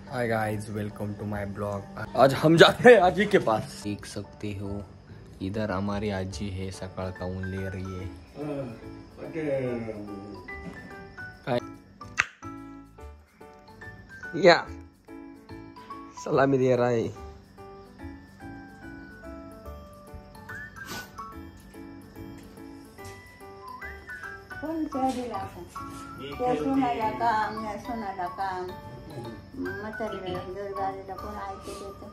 High guys, welcome to my blog. आज हम जाते हैं आजी के पास। देख सकते हो इधर हमारी आजी है, सकाळ का ऊन ले रही है। या सलामी दे रहा है। सोनाला काम नाही, सोनाला काम म्हातारीला दरबारीला कोण ऐकत येतं.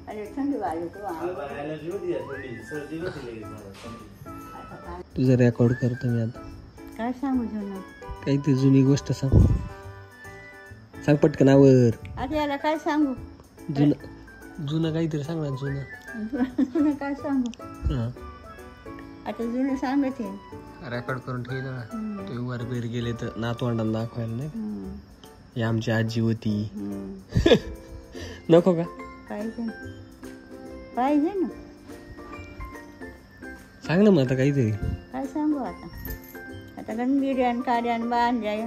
अरे थंडी वाजली तुझं रेकॉर्ड करतो मी आता। काय सांगू जुनं काहीतरी जुनी गोष्ट सांग, सांग पटकनावर। आता याला काय सांगू, जुनं काहीतरी सांग ना। जुनं काय सांगू, हा आता जुनं सांगते रेकॉर्ड करून ठेवलं ना। तुम्ही वर बेर गेले तर नातवंडांना दाखवायला नाही। ही आमची आजी होती। नको का? पाहिजे पाहिजे ना, सांग ना मग आता काहीतरी। काय सांगू आता, आता गणगिऱ्यान कार्यान बांधाय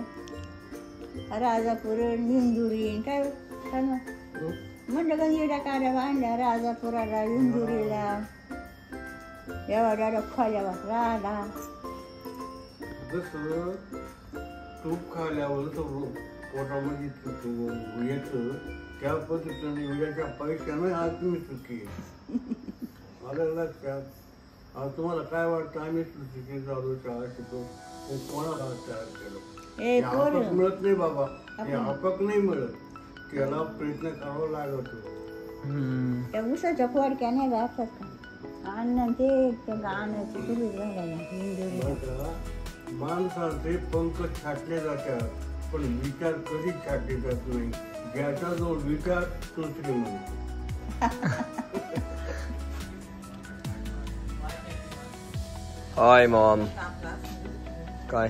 राजापूर इंदुरी काय म्हणजे गणगिऱ्या कार्या बांधल्या राजापुराला इंदुरीला एवढ्या खोल्यावर राहिला। जसं तूप खाल्यावर पोटामध्ये येतं त्या पद्धतीने उद्याच्या पैशानं आज तुम्ही चुकी आलं लक्षात। आज तुम्हाला काय वाटतं, आम्ही चुकी झालो, शाळा शिकतो, कोणाला तयार केलं? आपक मिळत नाही बाबा, हे आपक नाही मिळत, त्याला प्रयत्न करावा लागतो। त्या उसाच्या फोडक्या नाही घालतात का अन्न, ते गाण्याची तुरी घालायला माणसाचे पंख छाटले जातात, पण विचार कधी छाटले जात नाही। ज्याचा जो विचार तो श्रीमंत। हाय मॉम, काय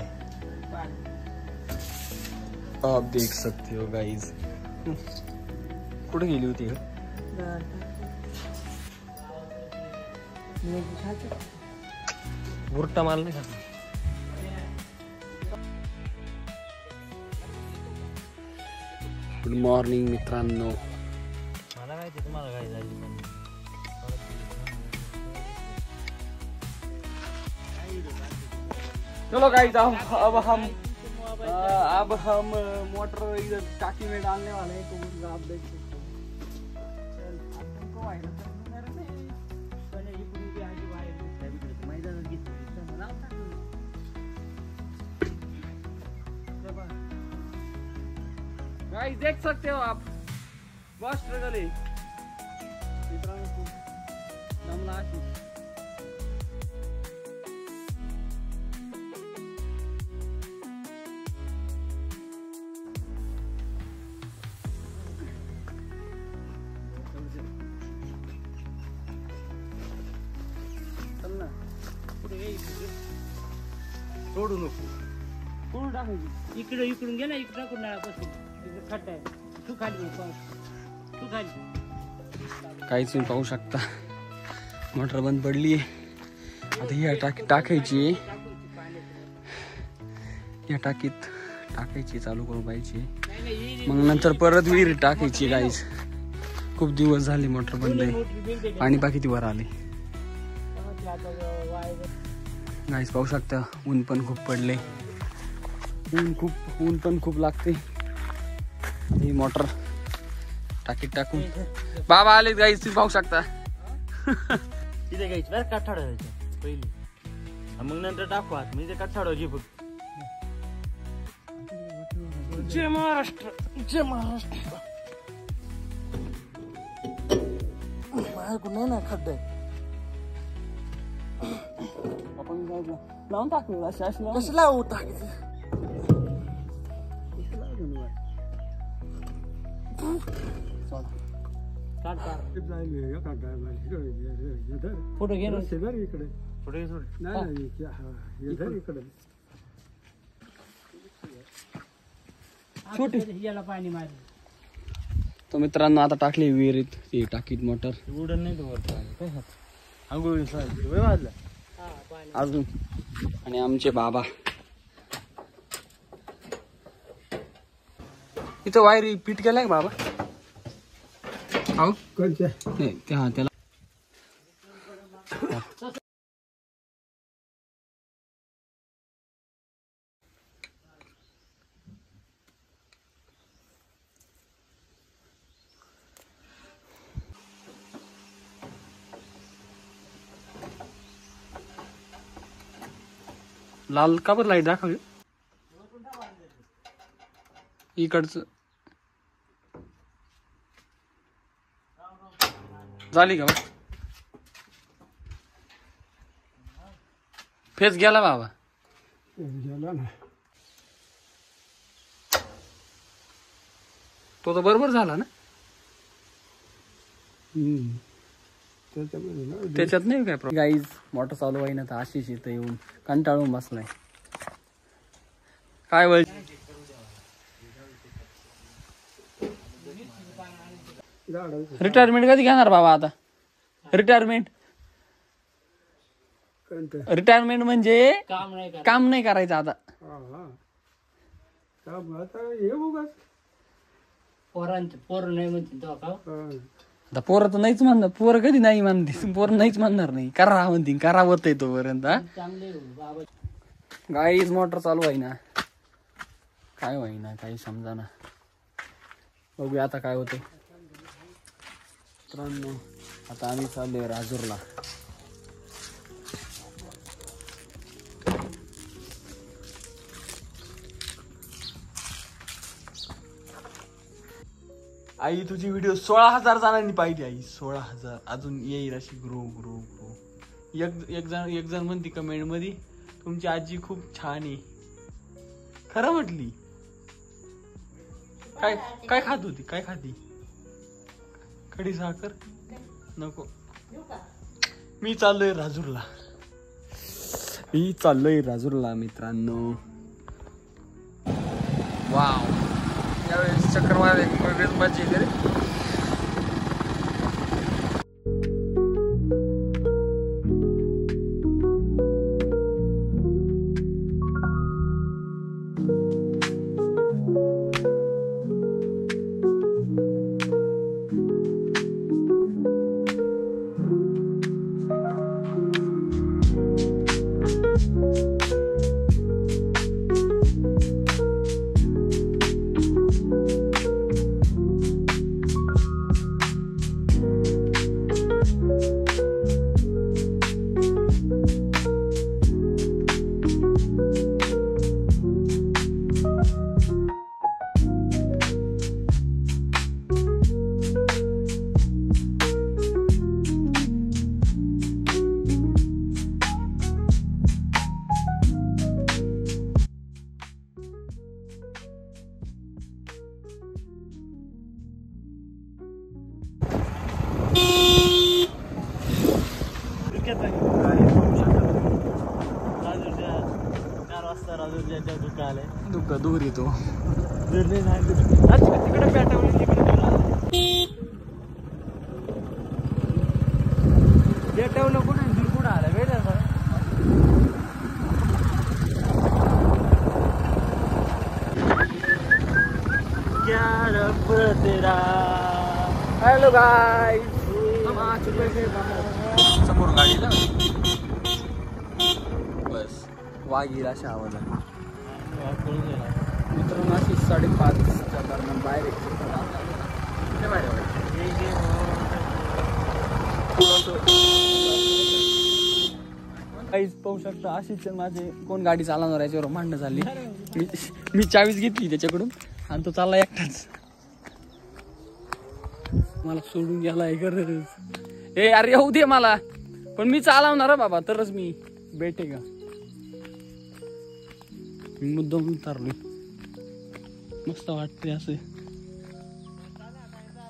आप देख सकते हो गाइस। कुठे गेली होती? बुरटा माल नाही खात। गुड मॉर्निंग मित्रांनो। मला माहिती तुम्हाला काय झाली, चलो गाइस, अब हम मोटर इधर टाकी में डालने वाले हैं, तो आप देख सकते हो। गाइस देख सकते हो आप, बहुत स्ट्रगल है मित्रांनो, दमला अशी। सोडू नको, कोण टाकायची इकडे, इकडून गेला इकडे टाकून नळापासून खड्डा आहे, तू खाली तू खाली। काहीच तुम्ही पाहू शकता, मोटर बंद पडली आहे। आता ही टाकी टाकायची, या टाकीत टाकायची, चालू करून पाहिजे, मग नंतर परत विहिरीत टाकायची। गाईस खूप दिवस झाले मोटर बंद आहे, पाणी बाकी वर आले। गाईस पाहू शकता, ऊन पण खूप पडले, ऊन पण खूप लागते। ही मोटर टाकीत टाकून बाबा आले गाईस, तुम्ही पाहू शकता। तिथे घ्यायची बरं कठाडा पहिली, मग नंतर टाकू आत, म्हणजे कठाडाची फक्त। जय महाराष्ट्र, जय महाराष्ट्र। माझ्याकडून नाही ना खड्डा, आपण लावून टाकू कसं लावू टाकायचं? फोटो घे इकडे फोटो सोड नाही इकडे छोटी याला पाणी मारलं तो मित्रांनो आता टाकली विहिरीत, ती टाकीत मोटर उडन नाही तो वरती आंघोळ वाजला अजून। आणि आमचे बाबा इथं वायरी फिट केलाय बाबा? हो कोणत्या? नाही ते हा त्याला लाल का बरं लाईट दाखवली इकडचं झाली का फेस गेला बाबा गेला ना तो तर बरोबर झाला ना त्याच्यात नाही काय प्रॉब्लेम गाईज मोटर चालू आहे ना तर आशिष इथं येऊन कंटाळून बसलाय काय वय रिटायरमेंट कधी घेणार बाबा आता रिटायरमेंट म्हणजे काम नाही करायचं आता पोर नाही म्हणते आता पोरं तर नाहीच म्हणणार पोरं कधी नाही म्हणते पोरं नाहीच म्हणणार नाही करा म्हणते करावत आहे तोपर्यंत गाईच मोटर चालू आहे ना काय होईना काही समजा ना बघूया आता काय होते मित्रांनो आता आम्ही चाललोय राजूरला आई तुझी व्हिडिओ 16,000 जणांनी पाहिली आई 16,000 अजून येईल अशी ग्रो एक जण म्हणते कमेंट मध्ये तुमची आजी खूप छान आहे खरं म्हटली काय खात होती काय खाती खडी साखर नको मी चाललोय राजूरला मित्रांनो वाव यावेळेस चक्कर मारायला एक वेगळीच मजा येते रे दुःख दूर येतो तिकडे पेटवलं कुठे दूर कुठं आलं वेळ हॅलो गाय समोर गाडीला बस वाघीला अशा आवाज मित्रांनो अशी 5:30च्या दरम्यान बाहेर काहीच पाहू शकता अशीच माझे कोण गाडी चालवणार याच्यावर भांडणं झाली मी चावीच घेतली त्याच्याकडून आणि तो चालला एकटाच मला सोडून गेला गरज ए अरे येऊ दे मला पण मी चालवणार बाबा तरच मी भेटे का मी मुद्दाम उतरलोय मस्त वाटते असं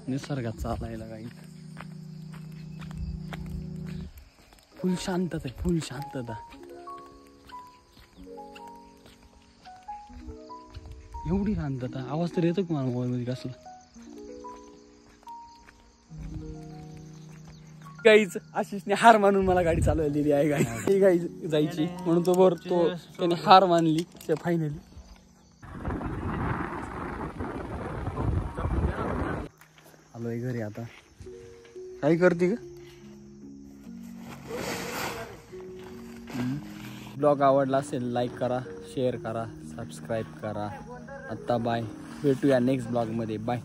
निसर्गात चालायला काही फुल शांतता आहे फुल शांतता एवढी शांतता आवाज तर येतो का मला मोबाईल मध्ये कसला गाईच आशिषने हार मानून मला गाडी चालवायला दिली आहे गाई जायची म्हणून तो त्याने हार मानली फायनली चाललोय घरी आता. काय करते का? ब्लॉग आवडला असेल लाईक करा, शेअर करा, सबस्क्राईब करा. आता बाय, भेटूया नेक्स्ट ब्लॉगमध्ये. बाय.